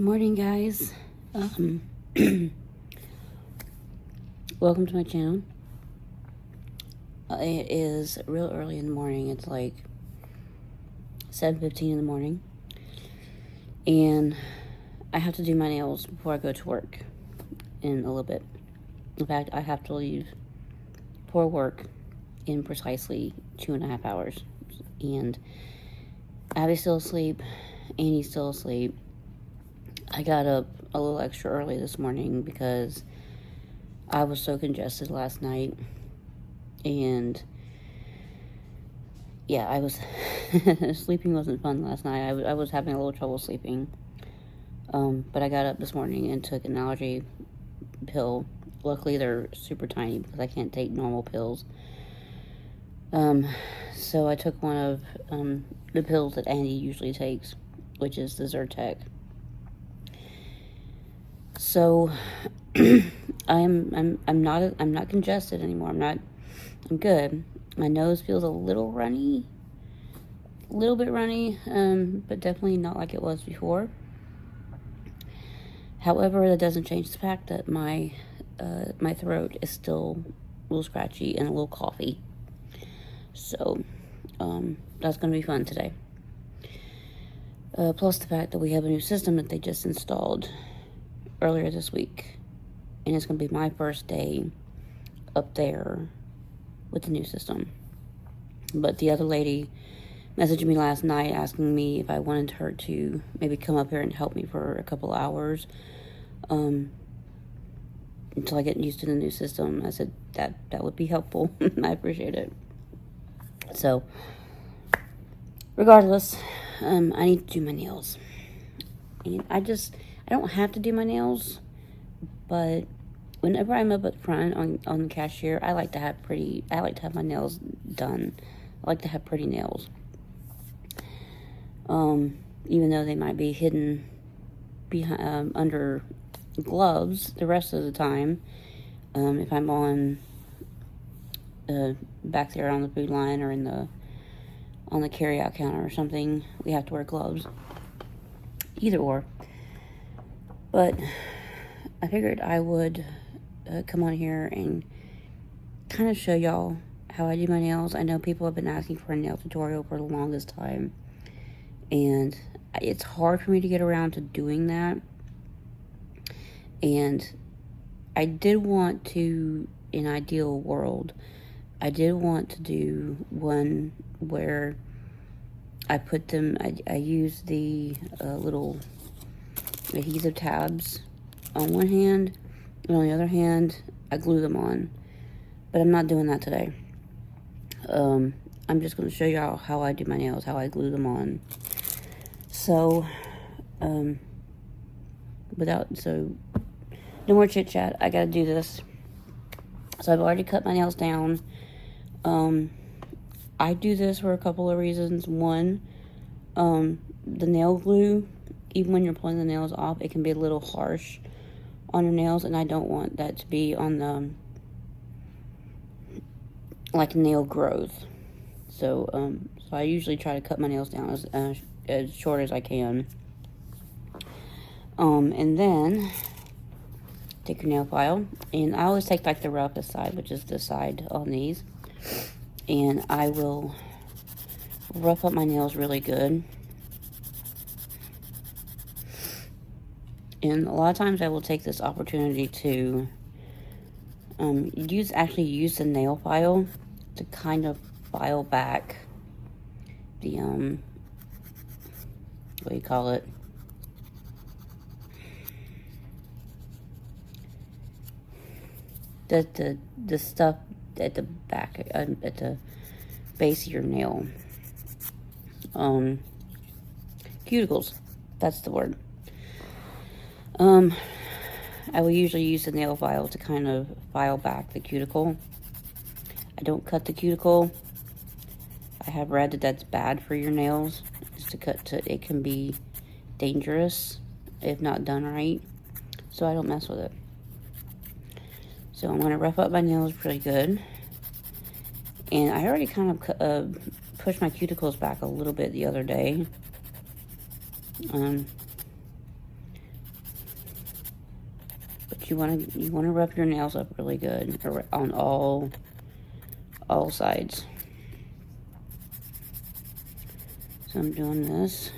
Good morning, guys. Welcome to my channel. It is real early in the morning. It's like 7:15 in the morning, and I have to do my nails before I go to work in a little bit. In fact, I have to leave for work in precisely 2.5 hours, and Abby's still asleep, Annie's still asleep. I got up a little extra early this morning because I was so congested last night, and yeah, I was sleeping wasn't fun last night. I was having a little trouble sleeping, but I got up this morning and took an allergy pill. Luckily, they're super tiny because I can't take normal pills. So I took one of the pills that Andy usually takes, which is the Zyrtec. So I'm not congested anymore. I'm good. My nose feels a little runny, but definitely not like it was before. However, that doesn't change the fact that my throat is still a little scratchy and a little coughy. So that's gonna be fun today. Plus the fact that we have a new system that they just installed earlier this week, and it's gonna be my first day up there with the new system. But the other lady messaged me last night asking me if I wanted her to maybe come up here and help me for a couple hours until I get used to the new system. I said that would be helpful. I appreciate it. So regardless, I need to do my nails, and I don't have to do my nails, but whenever I'm up at front on the cashier, I like to have my nails done. I like to have pretty nails. Even though they might be hidden behind under gloves the rest of the time. If I'm on back there on the food line or on the carry-out counter or something, we have to wear gloves. Either or. But I figured I would come on here and kind of show y'all how I do my nails. I know people have been asking for a nail tutorial for the longest time, and it's hard for me to get around to doing that. And I did want to, in an ideal world, I did want to do one where I put them, I use the little adhesive tabs on one hand, and on the other hand I glue them on, but I'm not doing that today. I'm just going to show y'all how I do my nails, how I glue them on. So no more chit chat, I gotta do this. So I've already cut my nails down. I do this for a couple of reasons. One, the nail glue, even when you're pulling the nails off, it can be a little harsh on your nails, and I don't want that to be on the like nail growth. So I usually try to cut my nails down as short as I can. And then take your nail file, and I always take like the roughest side, which is this side on these, and I will rough up my nails really good. And a lot of times I will take this opportunity to use the nail file to kind of file back the what do you call it? The stuff at the back, at the base of your nail. Cuticles, that's the word. I will usually use the nail file to kind of file back the cuticle. I don't cut the cuticle. I have read that that's bad for your nails. It can be dangerous if not done right. So I don't mess with it. So I'm going to rough up my nails pretty good. And I already kind of pushed my cuticles back a little bit the other day. But you want to rub your nails up really good on all sides. So I'm doing this.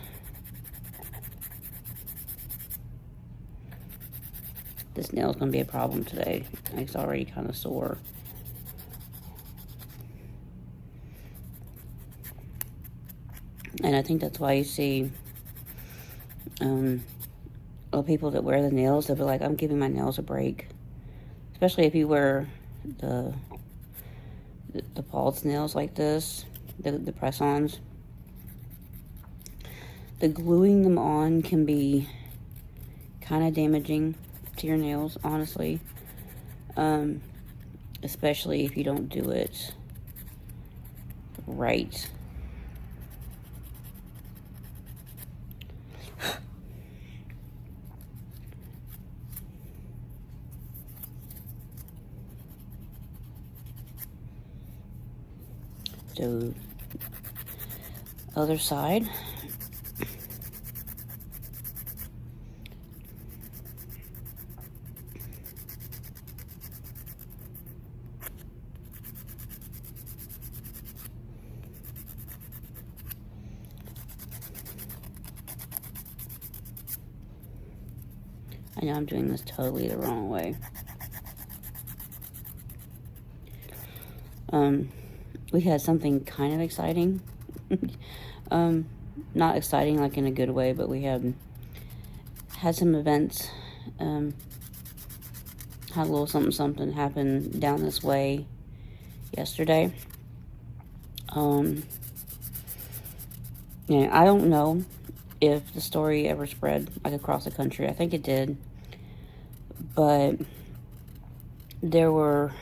This nail's going to be a problem today. It's already kind of sore. And I think that's why you see people that wear the nails, they'll be like, I'm giving my nails a break. Especially if you wear the Paul's nails like this, the press-ons. The gluing them on can be kind of damaging to your nails, honestly. Especially if you don't do it right. So, other side. I know I'm doing this totally the wrong way. We had something kind of exciting. Not exciting like in a good way, but we had some events. Had a little something happen down this way yesterday. Yeah, I don't know if the story ever spread like across the country. I think it did. But there were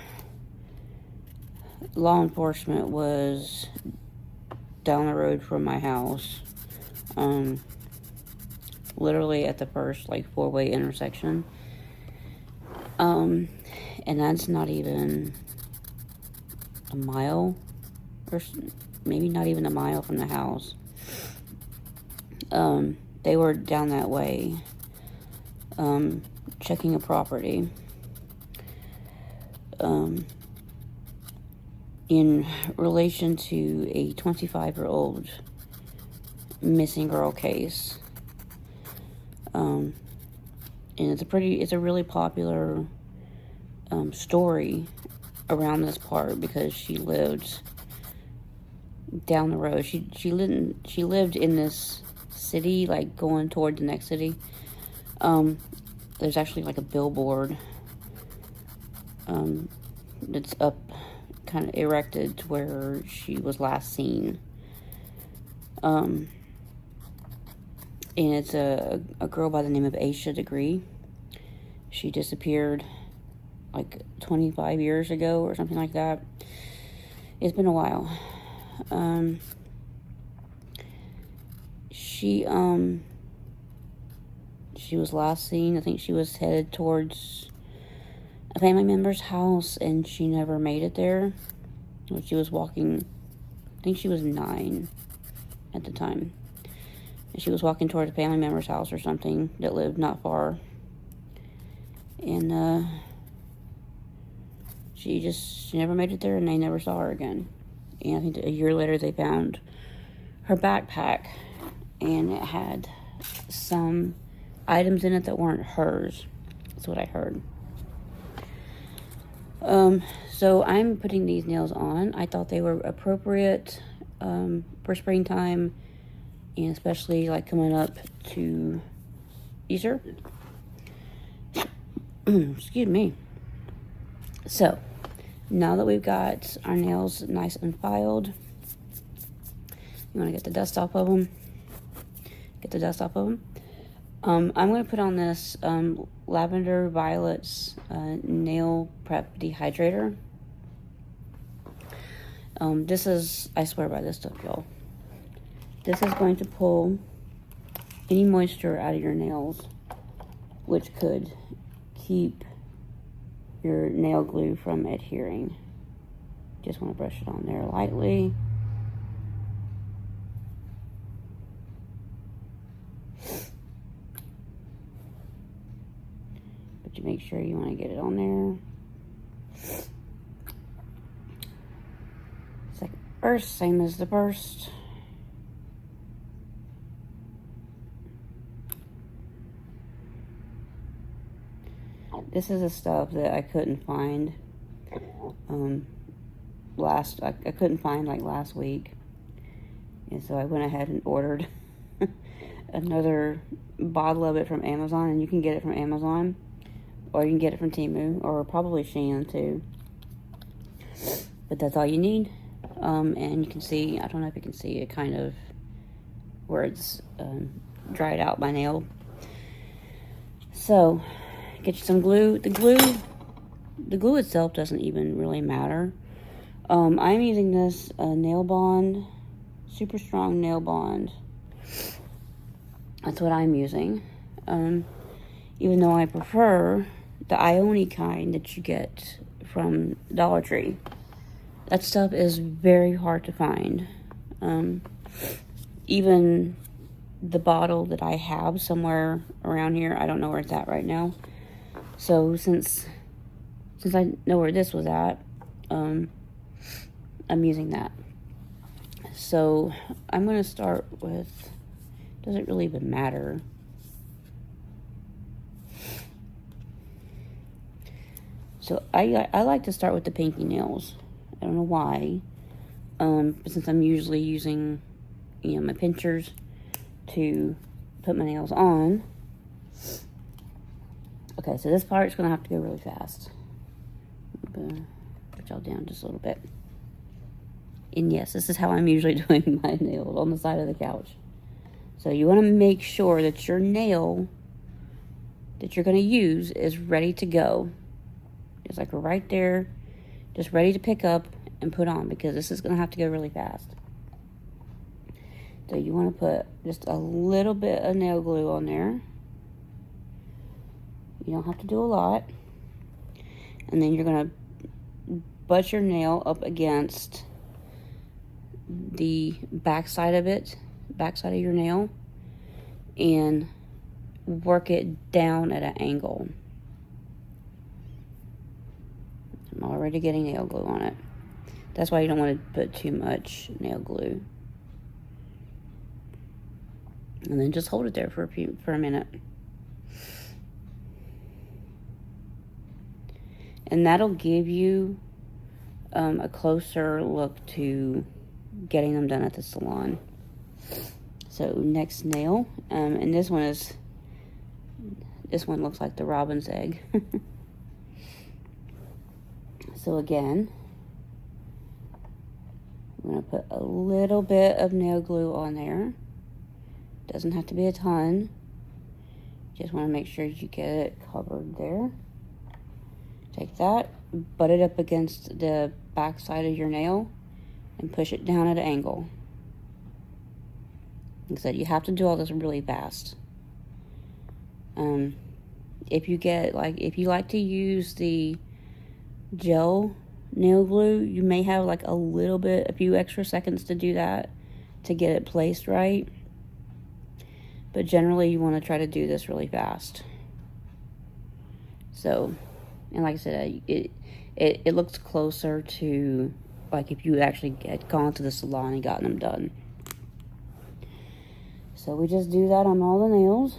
law enforcement was down the road from my house, literally at the first like 4-way intersection, and that's not even a mile, or maybe not even a mile from the house. They were down that way, checking a property, in relation to a 25-year-old missing girl case. And it's a really popular story around this part because she lived down the road. She lived in this city, like going toward the next city. There's actually like a billboard that's up, kind of erected to where she was last seen. And it's a girl by the name of Aisha Degree. She disappeared like 25 years ago or something like that. It's been a while. She was last seen, I think she was headed towards a family member's house, and she never made it there. She was walking, I think she was 9 at the time. And she was walking towards a family member's house or something that lived not far. And she never made it there, and they never saw her again. And I think a year later they found her backpack, and it had some items in it that weren't hers. That's what I heard. So I'm putting these nails on. I thought they were appropriate for springtime, and especially like coming up to Easter. Excuse me. So now that we've got our nails nice and filed, you want to get the dust off of them. I'm going to put on this Lavender Violets Nail Prep Dehydrator. This is, I swear by this stuff, y'all. This is going to pull any moisture out of your nails, which could keep your nail glue from adhering. Just want to brush it on there lightly. But to make sure you want to get it on there. Second burst, same as the burst. This is the stuff that I couldn't find I couldn't find like last week. And so I went ahead and ordered another bottle of it from Amazon, and you can get it from Amazon, or you can get it from Temu, or probably Shein too. But that's all you need. And you can see, I don't know if you can see it kind of where it's dried out my nail. So get you some glue. The glue itself doesn't even really matter. I'm using this nail bond, super strong nail bond. That's what I'm using. Even though I prefer the Ione kind that you get from Dollar Tree. That stuff is very hard to find. Even the bottle that I have somewhere around here, I don't know where it's at right now. So since I know where this was at, I'm using that. So I'm going to start with, doesn't really even matter. So I like to start with the pinky nails. I don't know why, but since I'm usually using, my pinchers to put my nails on. Okay, so this part's going to have to go really fast. Put y'all down just a little bit. And yes, this is how I'm usually doing my nails, on the side of the couch. So you want to make sure that your nail that you're going to use is ready to go. It's like right there, just ready to pick up and put on, because this is going to have to go really fast. So you want to put just a little bit of nail glue on there. You don't have to do a lot. And then you're going to butt your nail up against the back side of it, back side of your nail, and work it down at an angle. I'm already getting nail glue on it. That's why you don't want to put too much nail glue. And then just hold it there for a minute. And that'll give you a closer look to getting them done at the salon. So next nail, and this one looks like the robin's egg. So again, I'm going to put a little bit of nail glue on there. Doesn't have to be a ton. Just want to make sure you get it covered there. Take that, butt it up against the back side of your nail, and push it down at an angle. Like I said, you have to do all this really fast. If you like to use the gel nail glue, you may have like a few extra seconds to do that to get it placed right. But generally, you want to try to do this really fast. So, and like I said, it looks closer to like if you actually had gone to the salon and gotten them done. So we just do that on all the nails.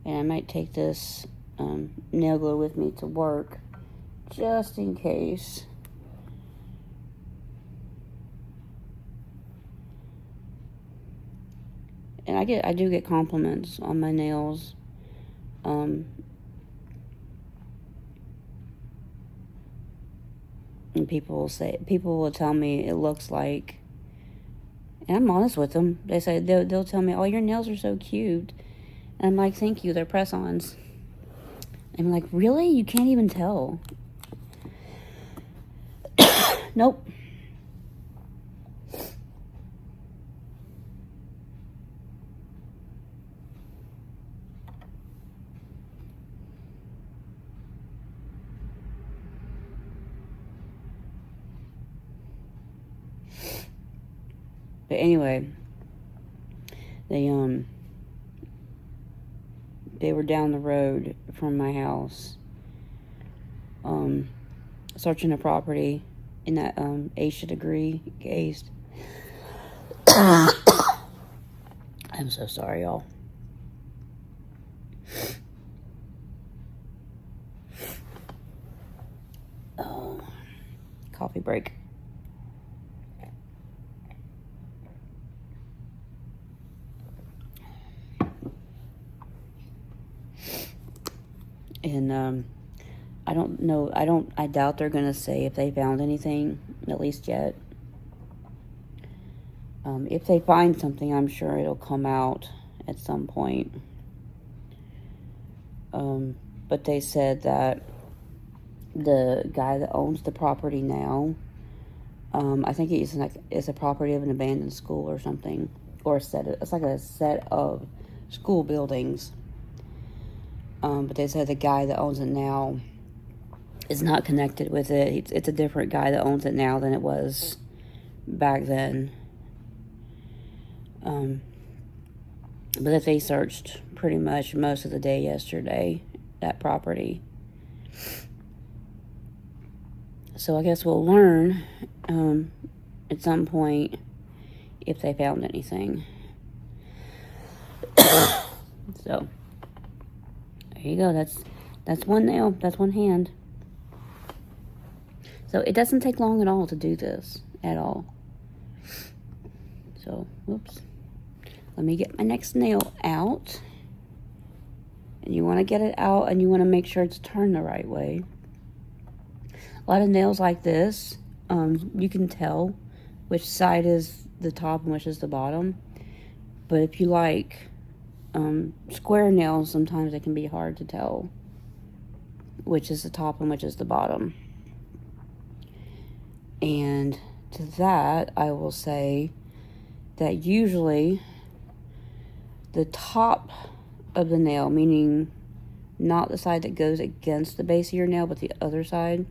And I might take this nail glue with me to work, just in case. And I do get compliments on my nails. And people will tell me it looks like, and I'm honest with them. They say they'll tell me, "Oh, your nails are so cute," and I'm like, "Thank you, they're press-ons." I'm like, "Really? You can't even tell?" Nope. But anyway, they they were down the road from my house, searching a property in that Asia degree case. I'm so sorry, y'all. Oh, coffee break. And I don't know. I doubt they're gonna say if they found anything, at least yet. If they find something, I'm sure it'll come out at some point. But they said that the guy that owns the property now, I think it's a property of an abandoned school or something, or it's like a set of school buildings. But they said the guy that owns it now is not connected with it. It's a different guy that owns it now than it was back then. But that they searched pretty much most of the day yesterday, that property. So I guess we'll learn at some point if they found anything. So there you go. That's one nail. That's one hand. So it doesn't take long at all to do this at all. So whoops. Let me get my next nail out. And you want to get it out and you want to make sure it's turned the right way. A lot of nails like this, you can tell which side is the top and which is the bottom. But if you like square nails, sometimes it can be hard to tell which is the top and which is the bottom. And to that, I will say that usually the top of the nail, meaning not the side that goes against the base of your nail, but the other side,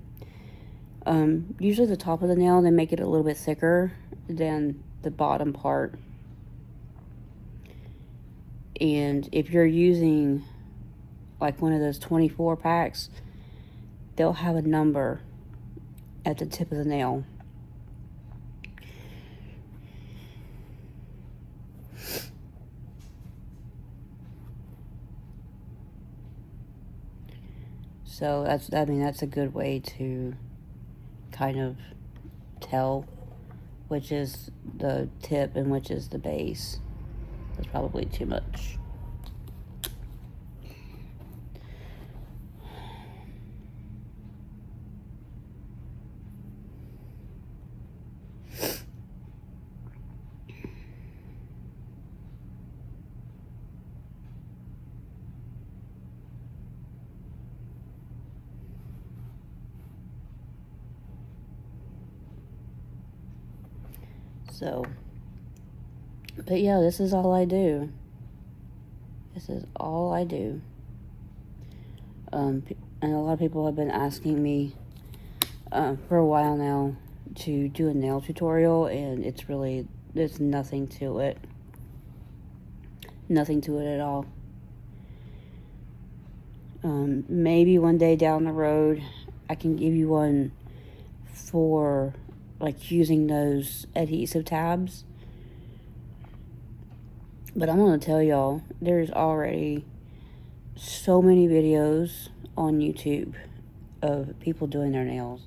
usually the top of the nail, they make it a little bit thicker than the bottom part. And if you're using like one of those 24 packs, they'll have a number at the tip of the nail. So that's a good way to kind of tell which is the tip and which is the base. That's probably too much. So, but yeah, this is all I do. This is all I do. And a lot of people have been asking me for a while now to do a nail tutorial, and there's nothing to it. Nothing to it at all. Maybe one day down the road, I can give you one for like using those adhesive tabs. But I'm going to tell y'all, there's already so many videos on YouTube of people doing their nails.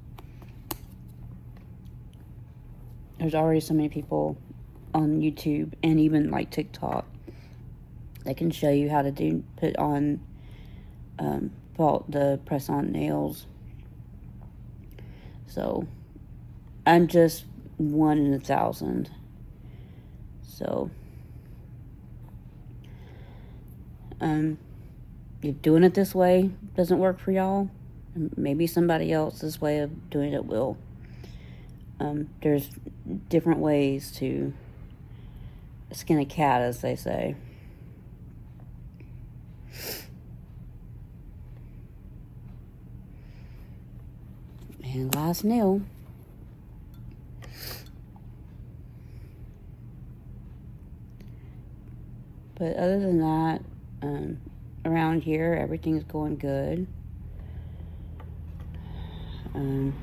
There's already so many people on YouTube and even like TikTok that can show you how to put on the press-on nails. So I'm just 1 in 1,000. So if doing it this way doesn't work for y'all, maybe somebody else's way of doing it will. There's different ways to skin a cat, as they say. And last nail. But other than that, around here, everything's going good. I'm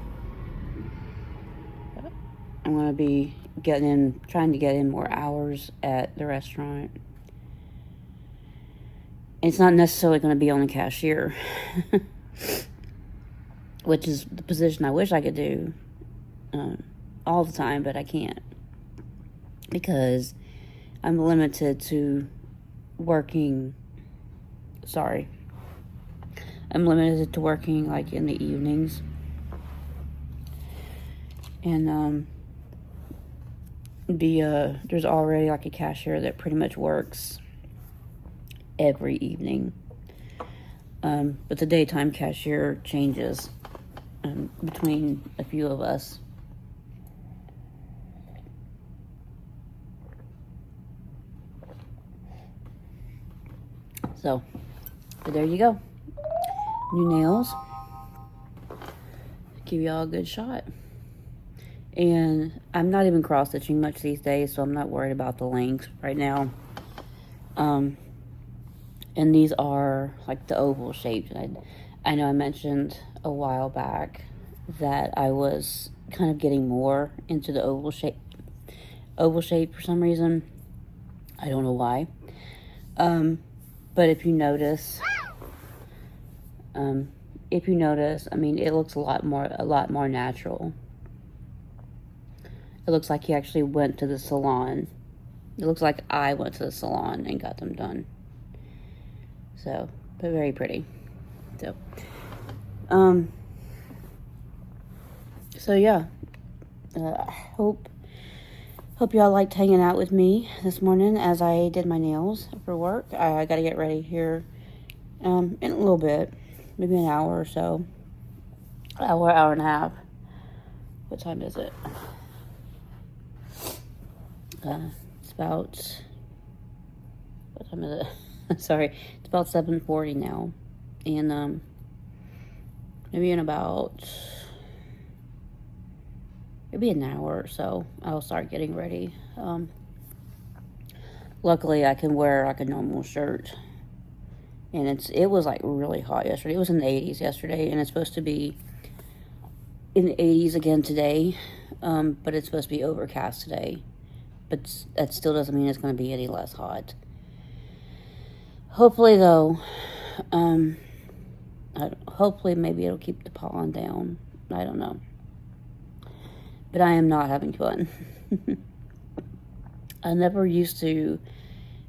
going to be trying to get in more hours at the restaurant. It's not necessarily going to be on the cashier, which is the position I wish I could do all the time, but I can't because I'm limited to working. I'm limited to working like in the evenings, and there's already like a cashier that pretty much works every evening. But the daytime cashier changes between a few of us. So, but there you go. New nails. Give y'all a good shot. And I'm not even cross-stitching much these days, so I'm not worried about the length right now. And these are like the oval shaped. I know I mentioned a while back that I was kind of getting more into the oval shape for some reason. I don't know why. But if you notice, I mean, it looks a lot more natural. It looks like he actually went to the salon. It looks like I went to the salon and got them done. So, but very pretty. So yeah. Hope y'all liked hanging out with me this morning as I did my nails for work. I gotta get ready here in a little bit, maybe an hour or so. Hour and a half. What time is it? It's about, what time is it? Sorry, it's about 7:40 now, and maybe in about maybe an hour or so I'll start getting ready. Luckily I can wear like a normal shirt, and it was like really hot yesterday. It was in the 80s yesterday, and it's supposed to be in the 80s again today, but it's supposed to be overcast today. But that still doesn't mean it's going to be any less hot. Hopefully, though, hopefully maybe it'll keep the pollen down. I don't know. But I am not having fun. I never used to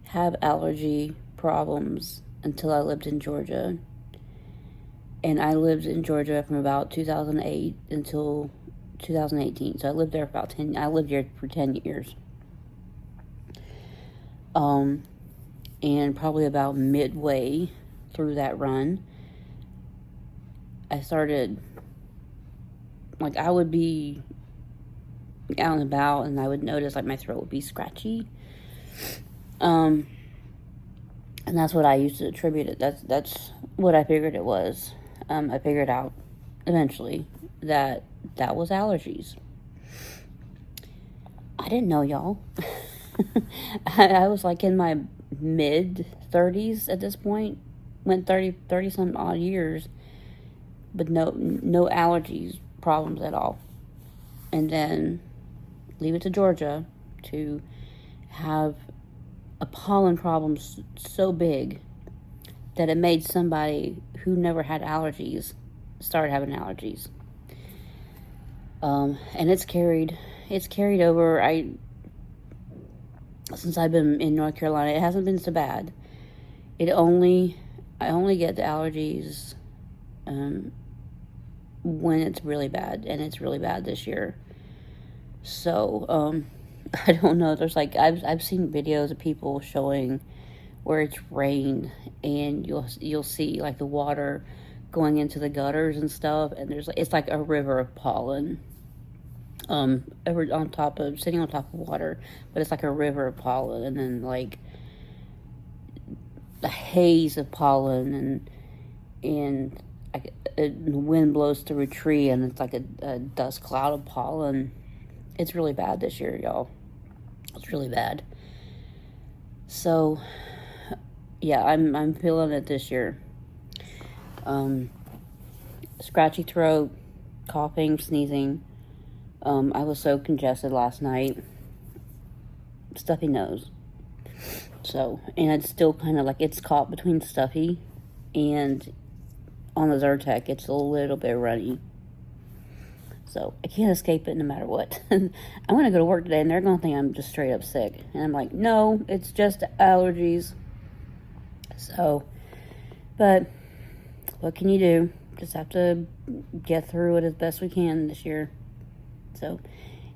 have allergy problems until I lived in Georgia. And I lived in Georgia from about 2008 until 2018. So I lived there for about 10 years. And probably about midway through that run, I started, like, I would be out and about, and I would notice, like, my throat would be scratchy. And that's what I used to attribute it. That's what I figured it was. I figured out eventually that was allergies. I didn't know, y'all. I was like in my mid-30s at this point. Went 30 some odd years, but no allergies problems at all. And then leave it to Georgia to have a pollen problem so big that it made somebody who never had allergies start having allergies. And it's carried over. Since I've been in North Carolina, it hasn't been so bad. I only get the allergies when it's really bad, and it's really bad this year. So I don't know. There's like I've seen videos of people showing where it's rained, and you'll see like the water going into the gutters and stuff, and it's like a river of pollen. Sitting on top of water, but it's like a river of pollen, and then like a haze of pollen, and the wind blows through a tree, and it's like a dust cloud of pollen. It's really bad this year, y'all. It's really bad. So yeah, I'm feeling it this year. Scratchy throat, coughing, sneezing. I was so congested last night. Stuffy nose. So, and it's still kind of like it's caught between stuffy and on the Zyrtec, it's a little bit runny. So, I can't escape it no matter what. I'm going to go to work today and they're going to think I'm just straight up sick. And I'm like, no, it's just allergies. So, but what can you do? Just have to get through it as best we can this year. So,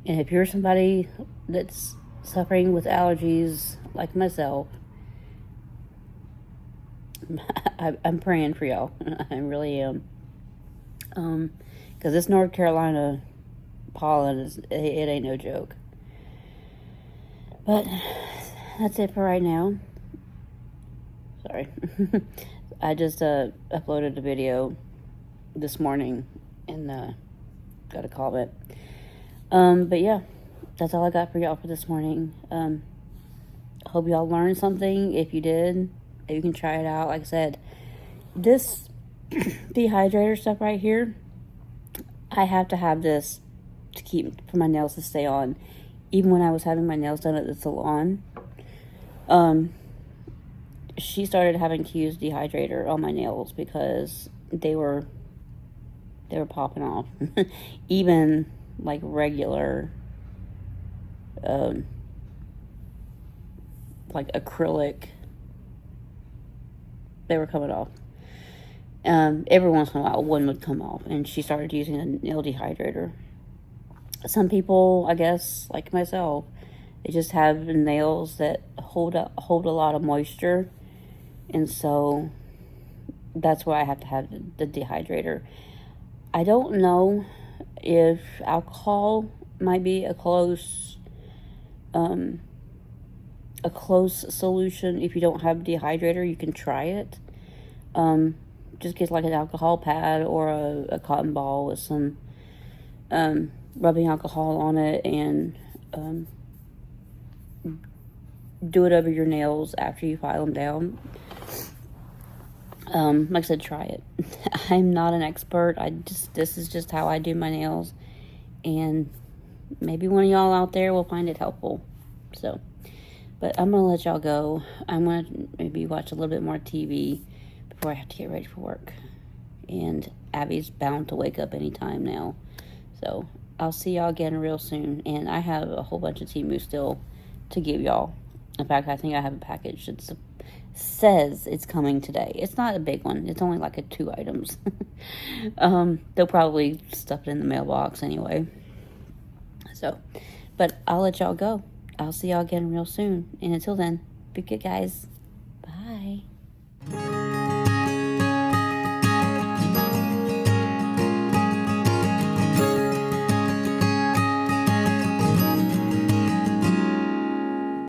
and if you're somebody that's suffering with allergies like myself, I'm praying for y'all. I really am. Because this North Carolina pollen it ain't no joke. But that's it for right now. Sorry. I just uploaded a video this morning and got a comment. But yeah, that's all I got for y'all for this morning. Hope y'all learned something. If you did, you can try it out. Like I said, this dehydrator stuff right here, I have to have this to keep for my nails to stay on. Even when I was having my nails done at the salon, she started having to use dehydrator on my nails because they were popping off. Even like regular like acrylic, they were coming off. Every once in a while one would come off, and she started using a nail dehydrator. Some people, I guess, like myself, they just have nails that hold a lot of moisture, and so that's why I have to have the dehydrator. I don't know if alcohol might be a close solution. If you don't have a dehydrator, you can try it. Just get like an alcohol pad or a cotton ball with some rubbing alcohol on it, and do it over your nails after you file them down. Like I said, try it. I'm not an expert. This is just how I do my nails, and maybe one of y'all out there will find it helpful. So, but I'm gonna let y'all go. I'm gonna maybe watch a little bit more TV before I have to get ready for work. And Abby's bound to wake up anytime now. So I'll see y'all again real soon. And I have a whole bunch of Temu still to give y'all. In fact, I think I have a package that says it's coming today. It's not a big one. It's only like 2 items. They'll probably stuff it in the mailbox anyway. So, but I'll let y'all go. I'll see y'all again real soon. And until then, be good, guys. Bye.